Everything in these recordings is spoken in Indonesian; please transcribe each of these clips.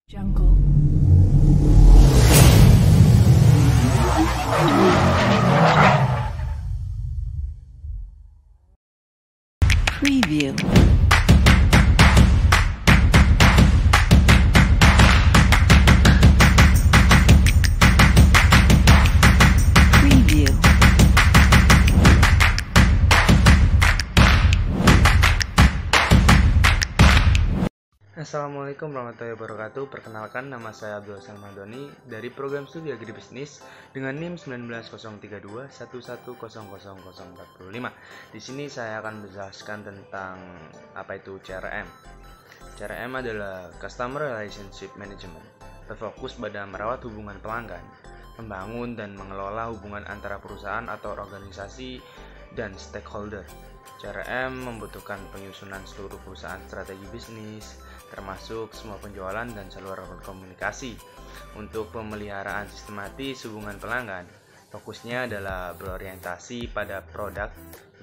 Jungle. Preview. Preview. Assalamualaikum warahmatullahi wabarakatuh. Perkenalkan, nama saya Abdul Salmadoni dari program studi agribisnis dengan NIM 19,3211000045. Di sini saya akan menjelaskan tentang apa itu CRM. CRM adalah Customer Relationship Management, berfokus pada merawat hubungan pelanggan, membangun dan mengelola hubungan antara perusahaan atau organisasi dan stakeholder. CRM membutuhkan penyusunan seluruh perusahaan strategi bisnis, termasuk semua penjualan dan saluran komunikasi. Untuk pemeliharaan sistematis hubungan pelanggan, fokusnya adalah berorientasi pada produk,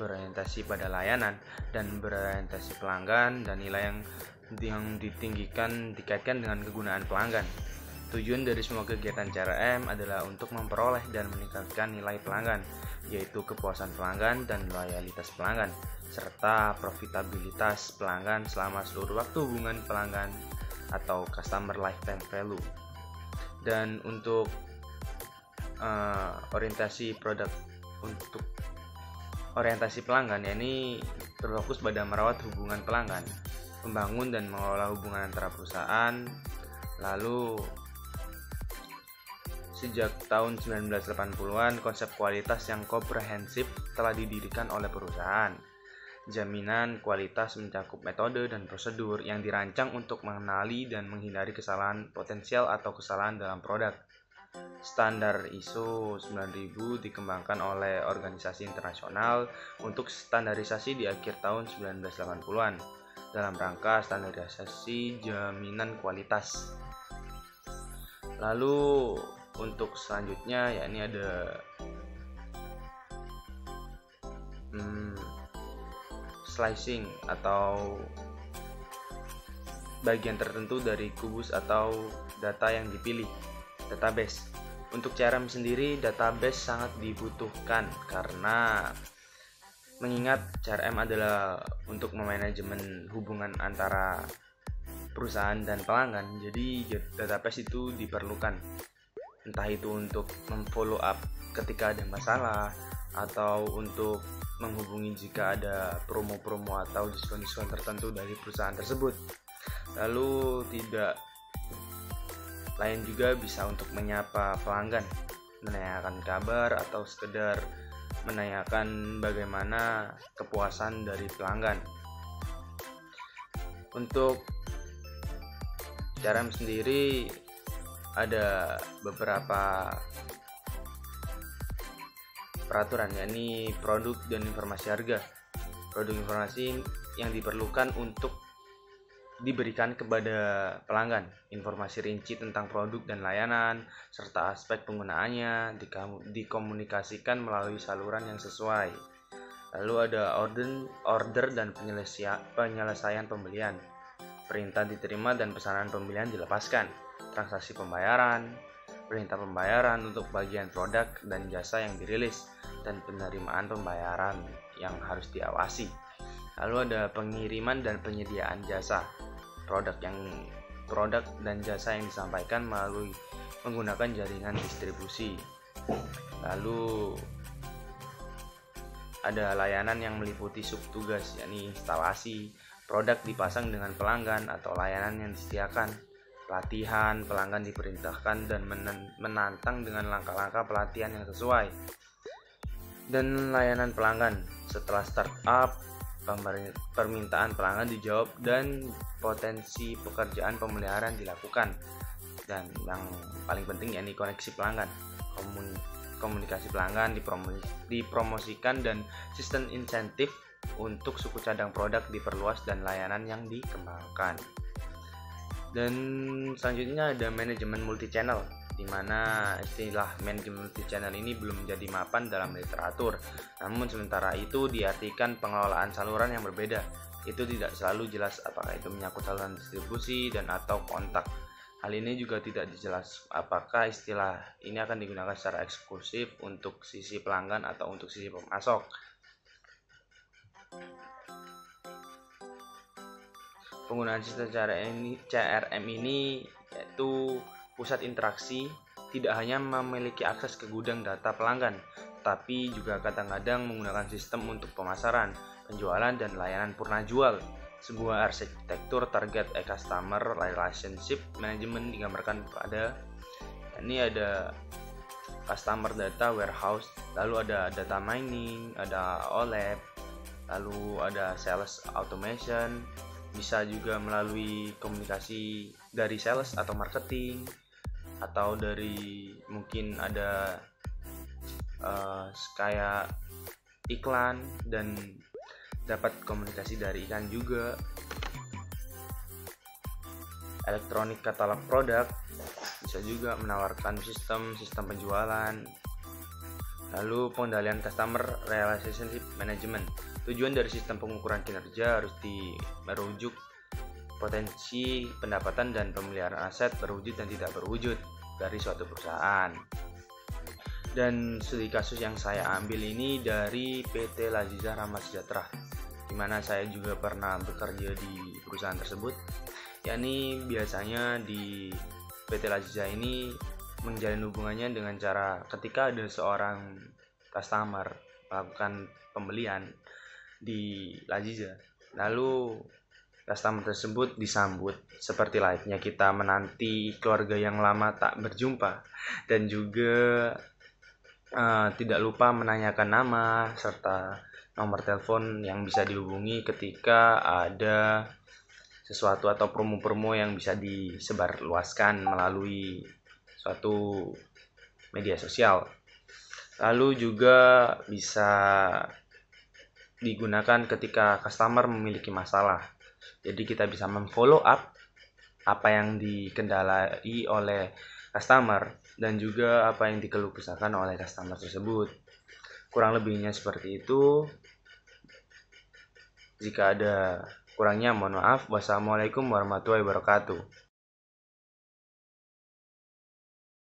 berorientasi pada layanan, dan berorientasi pelanggan dan nilai yang dikaitkan dengan kegunaan pelanggan. Tujuan dari semua kegiatan CRM adalah untuk memperoleh dan meningkatkan nilai pelanggan, yaitu kepuasan pelanggan dan loyalitas pelanggan, serta profitabilitas pelanggan selama seluruh waktu hubungan pelanggan atau customer lifetime value. Dan untuk orientasi produk untuk orientasi pelanggan, yakni berfokus pada merawat hubungan pelanggan, membangun dan mengelola hubungan antara perusahaan. Lalu sejak tahun 1980-an, konsep kualitas yang komprehensif telah didirikan oleh perusahaan. Jaminan kualitas mencakup metode dan prosedur yang dirancang untuk mengenali dan menghindari kesalahan potensial atau kesalahan dalam produk. Standar ISO 9000 dikembangkan oleh organisasi internasional untuk standarisasi di akhir tahun 1980-an dalam rangka standarisasi jaminan kualitas. Lalu untuk selanjutnya, yakni ada slicing atau bagian tertentu dari kubus atau data yang dipilih, database. Untuk CRM sendiri, database sangat dibutuhkan karena mengingat CRM adalah untuk memanajemen hubungan antara perusahaan dan pelanggan, jadi database itu diperlukan. Entah itu untuk memfollow up ketika ada masalah atau untuk menghubungi jika ada promo-promo atau diskon-diskon tertentu dari perusahaan tersebut. Lalu tidak lain juga bisa untuk menyapa pelanggan, menanyakan kabar atau sekedar menanyakan bagaimana kepuasan dari pelanggan. Untuk CRM sendiri ada beberapa peraturan, yakni produk dan informasi harga. Produk informasi yang diperlukan untuk diberikan kepada pelanggan, informasi rinci tentang produk dan layanan, serta aspek penggunaannya dikomunikasikan melalui saluran yang sesuai. Lalu ada order dan penyelesaian pembelian. Perintah diterima dan pesanan pembelian dilepaskan. Transaksi pembayaran, perintah pembayaran untuk bagian produk dan jasa yang dirilis, dan penerimaan pembayaran yang harus diawasi. Lalu ada pengiriman dan penyediaan jasa. Produk dan jasa yang disampaikan melalui menggunakan jaringan distribusi. Lalu ada layanan yang meliputi subtugas, yakni instalasi, produk dipasang dengan pelanggan atau layanan yang disediakan. Pelatihan, pelanggan diperintahkan dan menantang dengan langkah-langkah pelatihan yang sesuai. Dan layanan pelanggan, setelah startup, permintaan pelanggan dijawab dan potensi pekerjaan pemeliharaan dilakukan. Dan yang paling penting, yakni koneksi pelanggan. Komunikasi pelanggan dipromosikan dan sistem insentif untuk suku cadang produk diperluas dan layanan yang dikembangkan. Dan selanjutnya ada manajemen multi-channel, di mana istilah manajemen multi-channel ini belum menjadi mapan dalam literatur. Namun sementara itu diartikan pengelolaan saluran yang berbeda. Itu tidak selalu jelas apakah itu menyangkut saluran distribusi dan atau kontak. Hal ini juga tidak dijelas apakah istilah ini akan digunakan secara eksklusif untuk sisi pelanggan atau untuk sisi pemasok. Penggunaan sistem CRM ini yaitu pusat interaksi tidak hanya memiliki akses ke gudang data pelanggan, tapi juga kadang-kadang menggunakan sistem untuk pemasaran, penjualan, dan layanan purna jual. Sebuah arsitektur target customer relationship management digambarkan pada ini ada customer data warehouse, lalu ada data mining, ada OLAP, lalu ada sales automation, bisa juga melalui komunikasi dari sales atau marketing, atau dari mungkin ada kayak iklan dan dapat komunikasi dari iklan juga. Electronic catalog product bisa juga menawarkan sistem penjualan. Lalu pengendalian customer relationship management. Tujuan dari sistem pengukuran kinerja harus merujuk potensi pendapatan dan pemeliharaan aset berwujud dan tidak berwujud dari suatu perusahaan. Dan studi kasus yang saya ambil ini dari PT Laziza Rahmat Sejahtera, di mana saya juga pernah bekerja di perusahaan tersebut. Yakni biasanya di PT Laziza ini menjalin hubungannya dengan cara ketika ada seorang customer melakukan pembelian di Laziza, lalu customer tersebut disambut seperti layaknya kita menanti keluarga yang lama tak berjumpa, dan juga tidak lupa menanyakan nama serta nomor telepon yang bisa dihubungi ketika ada sesuatu atau promo-promo yang bisa disebarluaskan melalui suatu media sosial. Lalu juga bisa digunakan ketika customer memiliki masalah. Jadi kita bisa memfollow up apa yang dikendalai oleh customer dan juga apa yang dikeluh kesahkan oleh customer tersebut. Kurang lebihnya seperti itu. Jika ada kurangnya mohon maaf. Wassalamualaikum warahmatullahi wabarakatuh.